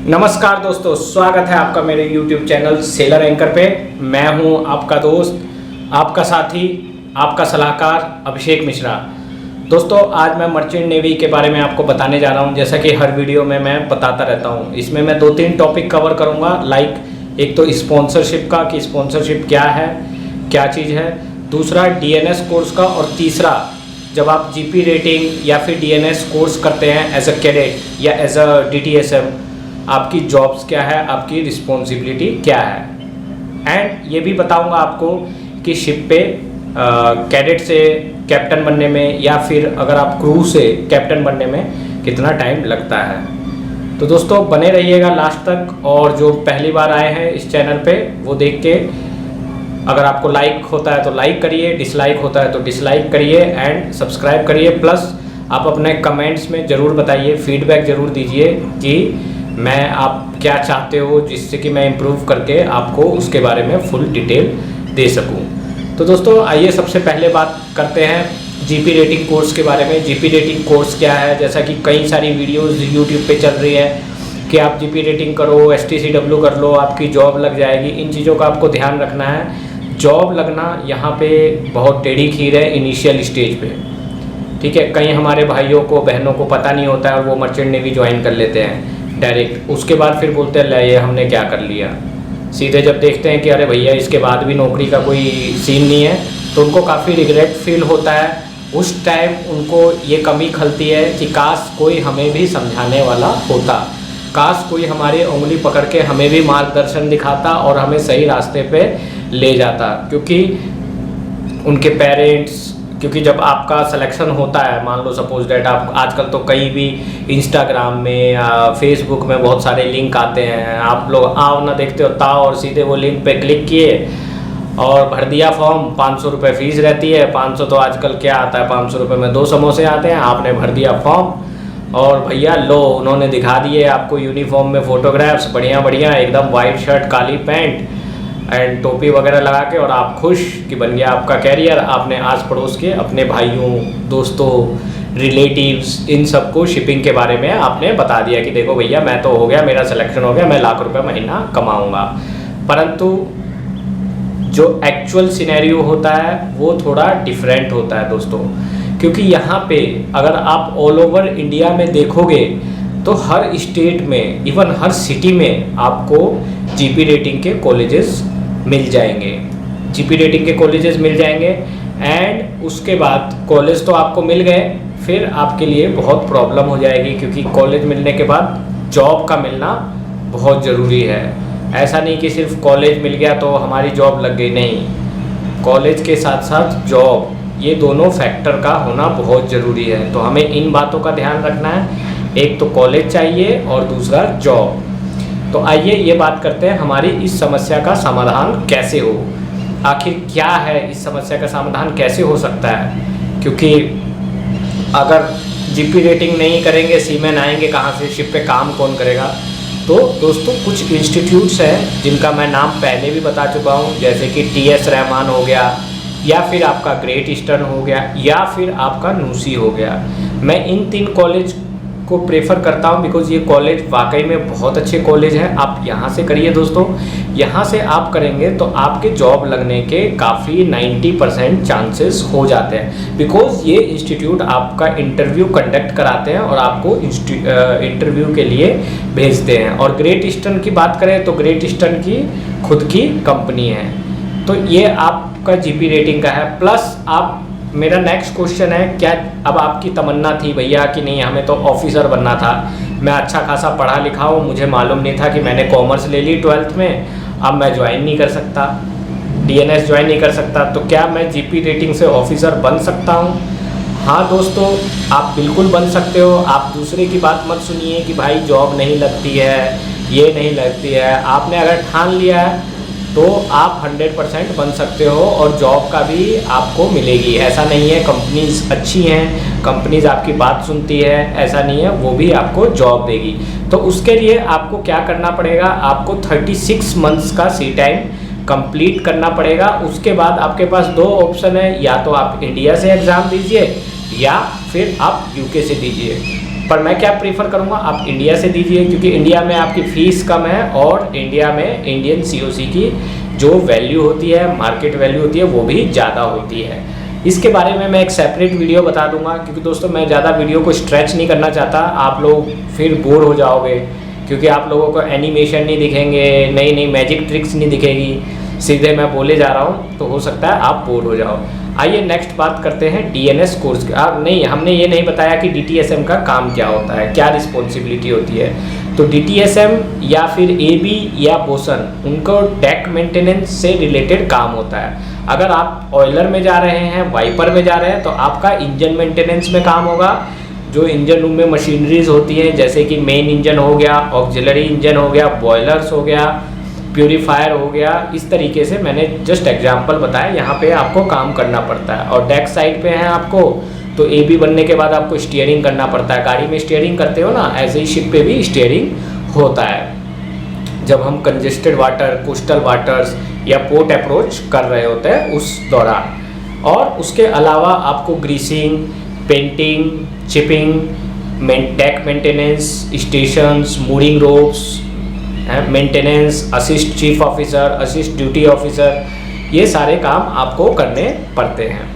नमस्कार दोस्तों, स्वागत है आपका मेरे YouTube चैनल सेलर एंकर पे। मैं हूं आपका दोस्त, आपका साथी, आपका सलाहकार अभिषेक मिश्रा। दोस्तों, आज मैं मर्चेंट नेवी के बारे में आपको बताने जा रहा हूं, जैसा कि हर वीडियो में मैं बताता रहता हूं। इसमें मैं 2-3 टॉपिक कवर करूंगा, लाइक एक तो स्पॉन्सरशिप का कि स्पॉन्सरशिप क्या है, क्या चीज़ है, दूसरा DNS कोर्स का, और तीसरा जब आप GP रेटिंग या फिर DNS कोर्स करते हैं एज अ कैडेट या एज अ DTSM, आपकी जॉब्स क्या है, आपकी रिस्पॉन्सिबिलिटी क्या है। एंड ये भी बताऊंगा आपको कि शिप पे कैडेट से कैप्टन बनने में या फिर अगर आप क्रू से कैप्टन बनने में कितना टाइम लगता है। तो दोस्तों, बने रहिएगा लास्ट तक, और जो पहली बार आए हैं इस चैनल पे वो देख के अगर आपको लाइक होता है तो लाइक करिए, डिसलाइक होता है तो डिसलाइक करिए, एंड सब्सक्राइब करिए। प्लस आप अपने कमेंट्स में ज़रूर बताइए, फीडबैक ज़रूर दीजिए कि मैं आप क्या चाहते हो, जिससे कि मैं इम्प्रूव करके आपको उसके बारे में फुल डिटेल दे सकूं। तो दोस्तों, आइए सबसे पहले बात करते हैं GP रेटिंग कोर्स के बारे में। GP रेटिंग कोर्स क्या है, जैसा कि कई सारी वीडियोस YouTube पे चल रही है कि आप GP रेटिंग करो, STCW कर लो, आपकी जॉब लग जाएगी। इन चीज़ों का आपको ध्यान रखना है। जॉब लगना यहाँ पे बहुत टेढ़ी खीर है इनिशियल स्टेज पे, ठीक है। कई हमारे भाइयों को बहनों को पता नहीं होता है और वो मर्चेंट नेवी ज्वाइन कर लेते हैं डायरेक्ट। उसके बाद फिर बोलते हैं ले ये हमने क्या कर लिया। सीधे जब देखते हैं कि अरे भैया इसके बाद भी नौकरी का कोई सीन नहीं है, तो उनको काफ़ी रिग्रेट फील होता है। उस टाइम उनको ये कमी खलती है कि काश कोई हमें भी समझाने वाला होता, काश कोई हमारी उंगली पकड़ के हमें भी मार्गदर्शन दिखाता और हमें सही रास्ते पे ले जाता। क्योंकि उनके पेरेंट्स, क्योंकि जब आपका सिलेक्शन होता है, मान लो सपोज डेट आप आजकल तो कहीं भी इंस्टाग्राम में या फेसबुक में बहुत सारे लिंक आते हैं, आप लोग आओ ना देखते हो ताओ, और सीधे वो लिंक पे क्लिक किए और भर दिया फॉर्म। 500 रुपये फ़ीस रहती है। 500 तो आजकल क्या आता है, 500 रुपये में 2 समोसे आते हैं। आपने भर दिया फॉर्म और भैया लो, उन्होंने दिखा दिए आपको यूनिफॉर्म में फ़ोटोग्राफ्स, बढ़िया बढ़िया एकदम white shirt, Kali pant and टोपी वगैरह लगा के, और आप खुश कि बन गया आपका कैरियर। आपने आस पड़ोस के अपने भाइयों, दोस्तों, रिलेटिव्स, इन सबको शिपिंग के बारे में आपने बता दिया कि देखो भैया मैं तो हो गया, मेरा सिलेक्शन हो गया, मैं लाख रुपए महीना कमाऊंगा। परंतु जो एक्चुअल सिनेरियो होता है वो थोड़ा डिफरेंट होता है दोस्तों। क्योंकि यहाँ पे अगर आप ऑल ओवर इंडिया में देखोगे तो हर स्टेट में, इवन हर सिटी में आपको GP रेटिंग के कॉलेजेस मिल जाएंगे। GP रेटिंग के कॉलेजेस मिल जाएंगे। एंड उसके बाद कॉलेज तो आपको मिल गए, फिर आपके लिए बहुत प्रॉब्लम हो जाएगी, क्योंकि कॉलेज मिलने के बाद जॉब का मिलना बहुत ज़रूरी है। ऐसा नहीं कि सिर्फ कॉलेज मिल गया तो हमारी जॉब लग गई, नहीं। कॉलेज के साथ साथ जॉब, ये दोनों फैक्टर का होना बहुत ज़रूरी है। तो हमें इन बातों का ध्यान रखना है, एक तो कॉलेज चाहिए और दूसरा जॉब। तो आइए ये बात करते हैं हमारी इस समस्या का समाधान कैसे हो। आखिर क्या है इस समस्या का समाधान, कैसे हो सकता है। क्योंकि अगर GP रेटिंग नहीं करेंगे, सीमैन आएंगे कहाँ से, शिप पे काम कौन करेगा। तो दोस्तों, कुछ इंस्टीट्यूट्स हैं जिनका मैं नाम पहले भी बता चुका हूँ, जैसे कि TS रहमान हो गया, या फिर आपका ग्रेट ईस्टर्न हो गया, या फिर आपका नूसी हो गया। मैं इन 3 कॉलेज को प्रेफर करता हूं बिकॉज ये कॉलेज वाकई में बहुत अच्छे कॉलेज हैं। आप यहाँ से करिए दोस्तों, यहाँ से आप करेंगे तो आपके जॉब लगने के काफ़ी 90% चांसेस हो जाते हैं, बिकॉज ये इंस्टीट्यूट आपका इंटरव्यू कंडक्ट कराते हैं और आपको इंटरव्यू के लिए भेजते हैं। और ग्रेट ईस्टर्न की बात करें तो ग्रेट ईस्टर्न की खुद की कंपनी है। तो ये आपका GP रेटिंग का है। प्लस आप, मेरा नेक्स्ट क्वेश्चन है, क्या अब आपकी तमन्ना थी भैया कि नहीं हमें तो ऑफिसर बनना था, मैं अच्छा खासा पढ़ा लिखा हूँ, मुझे मालूम नहीं था कि मैंने कॉमर्स ले ली 12th में, अब मैं ज्वाइन नहीं कर सकता, DNS ज्वाइन नहीं कर सकता, तो क्या मैं GP रेटिंग से ऑफिसर बन सकता हूँ? हाँ दोस्तों, आप बिल्कुल बन सकते हो। आप दूसरे की बात मत सुनिए कि भाई जॉब नहीं लगती है, ये नहीं लगती है। आपने अगर ठान लिया है तो आप 100% बन सकते हो और जॉब का भी आपको मिलेगी। ऐसा नहीं है, कंपनीज अच्छी हैं, कंपनीज आपकी बात सुनती है, ऐसा नहीं है, वो भी आपको जॉब देगी। तो उसके लिए आपको क्या करना पड़ेगा, आपको 36 मंथ्स का सी टाइम कंप्लीट करना पड़ेगा। उसके बाद आपके पास 2 ऑप्शन है, या तो आप इंडिया से एग्ज़ाम दीजिए या फिर आप UK से दीजिए। पर मैं क्या प्रीफर करूँगा, आप इंडिया से दीजिए, क्योंकि इंडिया में आपकी फ़ीस कम है और इंडिया में इंडियन COC की जो वैल्यू होती है, मार्केट वैल्यू होती है, वो भी ज़्यादा होती है। इसके बारे में मैं एक सेपरेट वीडियो बता दूंगा, क्योंकि दोस्तों मैं ज़्यादा वीडियो को स्ट्रेच नहीं करना चाहता, आप लोग फिर बोर हो जाओगे, क्योंकि आप लोगों को एनिमेशन नहीं दिखेंगे, नई नई मैजिक ट्रिक्स नहीं दिखेगी, सीधे मैं बोले जा रहा हूँ, तो हो सकता है आप बोर हो जाओ। आइए नेक्स्ट बात करते हैं DNS कोर्स की। नहीं, हमने ये नहीं बताया कि DTSM का काम क्या होता है, क्या रिस्पॉन्सिबिलिटी होती है। तो DTSM या फिर AB या बोसन, उनको डेक मेंटेनेंस से रिलेटेड काम होता है। अगर आप ऑयलर में जा रहे हैं, वाइपर में जा रहे हैं, तो आपका इंजन मेंटेनेंस में काम होगा। जो इंजन रूम में मशीनरीज होती हैं, जैसे कि मेन इंजन हो गया, ऑक्सिलरी इंजन हो गया, बॉयलर्स हो गया, प्यूरीफायर हो गया, इस तरीके से मैंने जस्ट एग्जांपल बताया, यहाँ पे आपको काम करना पड़ता है। और डेक साइड पे है आपको, तो AB बनने के बाद आपको स्टीयरिंग करना पड़ता है। गाड़ी में स्टीयरिंग करते हो ना, ऐसे ही शिप पे भी स्टीयरिंग होता है जब हम कंजेस्टेड वाटर, कोस्टल वाटर्स या पोर्ट अप्रोच कर रहे होते हैं उस दौरान। और उसके अलावा आपको greasing, painting, chipping, deck maintenance, stations, mooring ropes, maintenance, assist chief officer, assist duty officer, ये सारे काम आपको करने पड़ते हैं।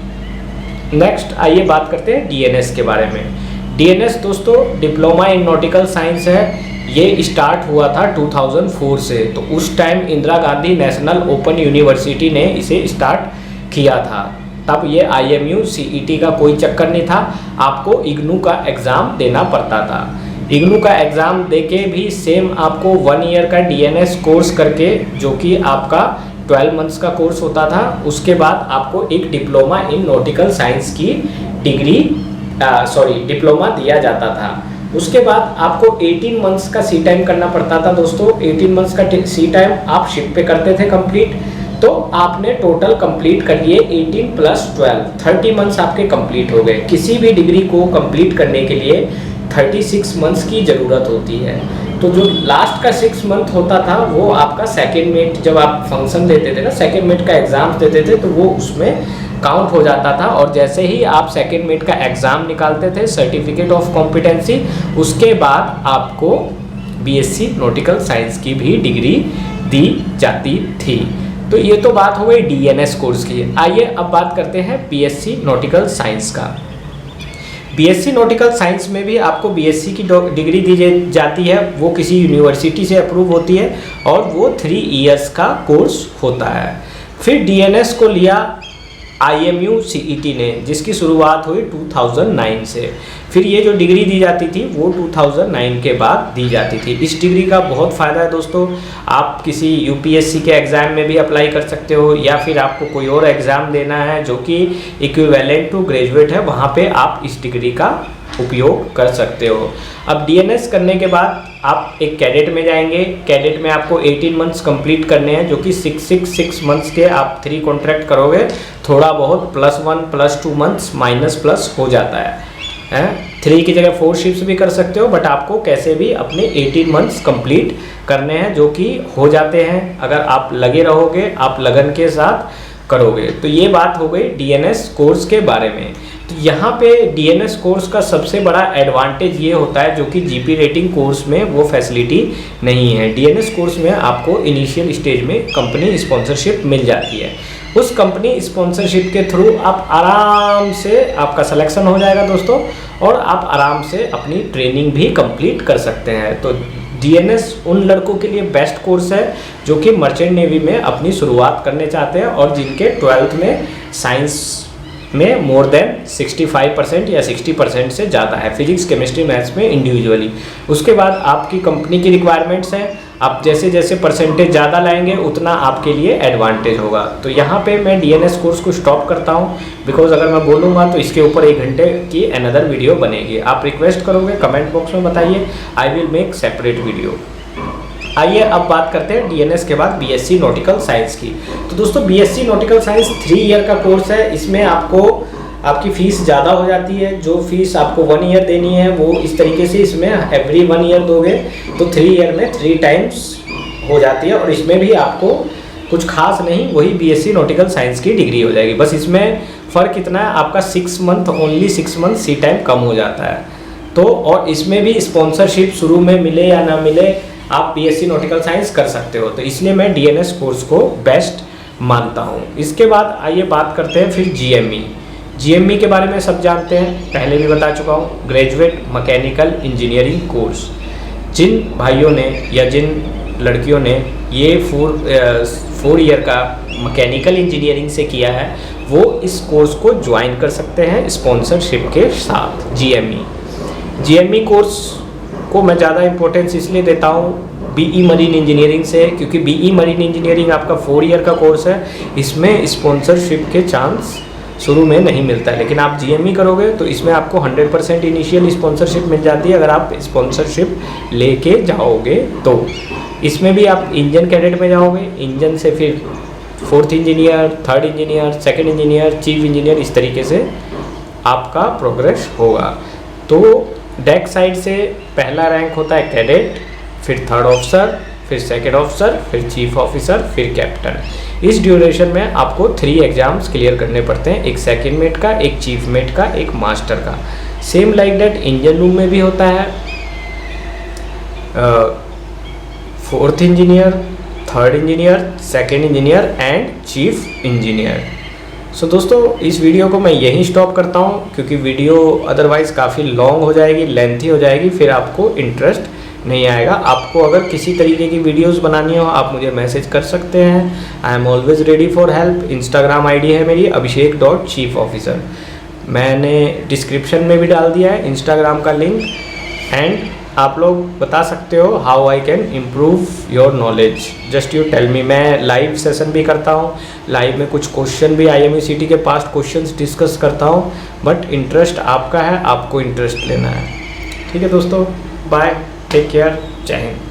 नेक्स्ट आइए बात करते हैं DNS के बारे में। DNS दोस्तों डिप्लोमा इन नॉटिकल साइंस है। ये स्टार्ट हुआ था 2004 से, तो उस time Indira Gandhi national open university ने इसे स्टार्ट किया था। तब ये IMU CET का कोई चक्कर नहीं था, आपको IGNOU का एग्ज़ाम देना पड़ता था। IGNOU का एग्ज़ाम देके भी सेम आपको 1 ईयर का DNS कोर्स करके, जो कि आपका 12 मंथ्स का कोर्स होता था, उसके बाद आपको एक डिप्लोमा इन नॉटिकल साइंस की डिप्लोमा दिया जाता था। उसके बाद आपको 18 मंथ्स का सी टाइम करना पड़ता था दोस्तों। 18 मंथ्स का सी टाइम आप शिप पे करते थे कंप्लीट, तो आपने टोटल कंप्लीट कर लिए 18 + 12, 30 मंथ्स आपके कंप्लीट हो गए। किसी भी डिग्री को कंप्लीट करने के लिए 36 मंथ्स की ज़रूरत होती है। तो जो लास्ट का 6 मंथ होता था वो आपका सेकेंड मेट, जब आप फंक्शन देते थे ना, सेकेंड मेट का एग्ज़ाम देते थे, तो वो उसमें काउंट हो जाता था। और जैसे ही आप सेकेंड मेट का एग्ज़ाम निकालते थे, सर्टिफिकेट ऑफ कॉम्पिटेंसी, उसके बाद आपको BSc नॉटिकल साइंस की भी डिग्री दी जाती थी। तो ये तो बात हो गई DNS कोर्स की। आइए अब बात करते हैं BSc नॉटिकल साइंस का। BSc नॉटिकल साइंस में भी आपको BSc की डिग्री दी जाती है, वो किसी यूनिवर्सिटी से अप्रूव होती है और वो 3 इयर्स का कोर्स होता है। फिर DNS को लिया IMU CET ने, जिसकी शुरुआत हुई 2009 से। फिर ये जो डिग्री दी जाती थी वो 2009 के बाद दी जाती थी। इस डिग्री का बहुत फ़ायदा है दोस्तों, आप किसी UPSC के एग्ज़ाम में भी अप्लाई कर सकते हो, या फिर आपको कोई और एग्ज़ाम देना है जो कि इक्विवेलेंट टू ग्रेजुएट है, वहाँ पे आप इस डिग्री का उपयोग कर सकते हो। अब DNS करने के बाद आप एक कैडेट में जाएंगे। कैडेट में आपको 18 मंथ्स कंप्लीट करने हैं, जो कि 6 मंथ्स के आप 3 कॉन्ट्रैक्ट करोगे। थोड़ा बहुत +1 +2 मंथ्स माइनस हो जाता है। 3 की जगह 4 शिफ्ट्स भी कर सकते हो, बट आपको कैसे भी अपने 18 मंथ्स कंप्लीट करने हैं, जो कि हो जाते हैं अगर आप लगे रहोगे, आप लगन के साथ करोगे। तो ये बात हो गई DNS कोर्स के बारे में। तो यहाँ पे DNS कोर्स का सबसे बड़ा एडवांटेज ये होता है, जो कि GP रेटिंग कोर्स में वो फैसिलिटी नहीं है। DNS कोर्स में आपको इनिशियल स्टेज में कंपनी स्पॉन्सरशिप मिल जाती है। उस कंपनी स्पॉन्सरशिप के थ्रू आप आराम से, आपका सिलेक्शन हो जाएगा दोस्तों, और आप आराम से अपनी ट्रेनिंग भी कंप्लीट कर सकते हैं। तो DNS उन लड़कों के लिए बेस्ट कोर्स है जो कि मर्चेंट नेवी में अपनी शुरुआत करने चाहते हैं और जिनके 12th में साइंस में मोर देन 65% या 60% से ज़्यादा है, फिजिक्स, केमिस्ट्री, मैथ्स में इंडिविजुअली। उसके बाद आपकी कंपनी की रिक्वायरमेंट्स हैं, आप जैसे जैसे परसेंटेज ज़्यादा लाएंगे उतना आपके लिए एडवांटेज होगा। तो यहाँ पे मैं DNS कोर्स को स्टॉप करता हूँ, बिकॉज अगर मैं बोलूँगा तो इसके ऊपर 1 घंटे की अनदर वीडियो बनेगी। आप रिक्वेस्ट करोगे कमेंट बॉक्स में बताइए, I will make separate video. आइए अब बात करते हैं DNS के बाद BSc नॉटिकल साइंस की। तो दोस्तों BSc नॉटिकल साइंस 3 ईयर का कोर्स है। इसमें आपकी फ़ीस ज़्यादा हो जाती है। जो फीस आपको 1 ईयर देनी है वो इस तरीके से इसमें एवरी 1 ईयर दोगे तो 3 ईयर में 3 टाइम्स हो जाती है। और इसमें भी आपको कुछ खास नहीं, वही BSc नॉटिकल साइंस की डिग्री हो जाएगी। बस इसमें फ़र्क इतना है, आपका 6 मंथ, ओनली 6 मंथ सी टाइम कम हो जाता है। तो और इसमें भी स्पॉन्सरशिप शुरू में मिले या ना मिले, आप बीएससी नॉटिकल साइंस कर सकते हो। तो इसलिए मैं डीएनएस कोर्स को बेस्ट मानता हूँ। इसके बाद आइए बात करते हैं फिर जीएमई। जीएमई के बारे में सब जानते हैं, पहले भी बता चुका हूँ, ग्रेजुएट मैकेनिकल इंजीनियरिंग कोर्स। जिन भाइयों ने या जिन लड़कियों ने ये 4 ईयर का मैकेनिकल इंजीनियरिंग से किया है वो इस कोर्स को ज्वाइन कर सकते हैं स्पॉन्सरशिप के साथ। जीएमई कोर्स को मैं ज़्यादा इम्पोर्टेंस इसलिए देता हूँ बीई मरीन इंजीनियरिंग से, क्योंकि बीई मरीन इंजीनियरिंग आपका 4 ईयर का कोर्स है, इसमें स्पॉन्सरशिप के चांस शुरू में नहीं मिलता है। लेकिन आप जीएमई करोगे तो इसमें आपको 100% इनिशियल स्पॉन्सरशिप मिल जाती है अगर आप स्पॉन्सरशिप लेके जाओगे तो। इसमें भी आप इंजन कैडेट में जाओगे, इंजन से फिर 4th engineer, 3rd engineer, 2nd engineer, chief engineer, इस तरीके से आपका प्रोग्रेस होगा। तो डेक साइड से पहला रैंक होता है कैडेट, फिर 3rd ऑफिसर, फिर 2nd ऑफिसर, फिर चीफ ऑफिसर, फिर कैप्टन। इस ड्यूरेशन में आपको 3 एग्जाम्स क्लियर करने पड़ते हैं, एक सेकंड मेट का, एक चीफ मेट का, एक मास्टर का। Same like that engine room में भी होता है 4th engineer, 3rd engineer, 2nd engineer and chief engineer. सो दोस्तों इस वीडियो को मैं यहीं स्टॉप करता हूँ, क्योंकि वीडियो अदरवाइज़ काफ़ी लॉन्ग हो जाएगी, लेंथी हो जाएगी, फिर आपको इंटरेस्ट नहीं आएगा। आपको अगर किसी तरीके की वीडियोस बनानी हो आप मुझे मैसेज कर सकते हैं, I am always ready for help. Instagram ID है मेरी abhishek.chiefofficer, मैंने डिस्क्रिप्शन में भी डाल दिया है इंस्टाग्राम का लिंक। एंड आप लोग बता सकते हो how I can improve your knowledge, just you tell me. मैं लाइव सेशन भी करता हूँ, लाइव में कुछ क्वेश्चन भी IMECT के पास्ट क्वेश्चंस डिस्कस करता हूँ, बट इंटरेस्ट आपका है, आपको इंटरेस्ट लेना है। ठीक है दोस्तों, बाय, टेक केयर, जय हिंद।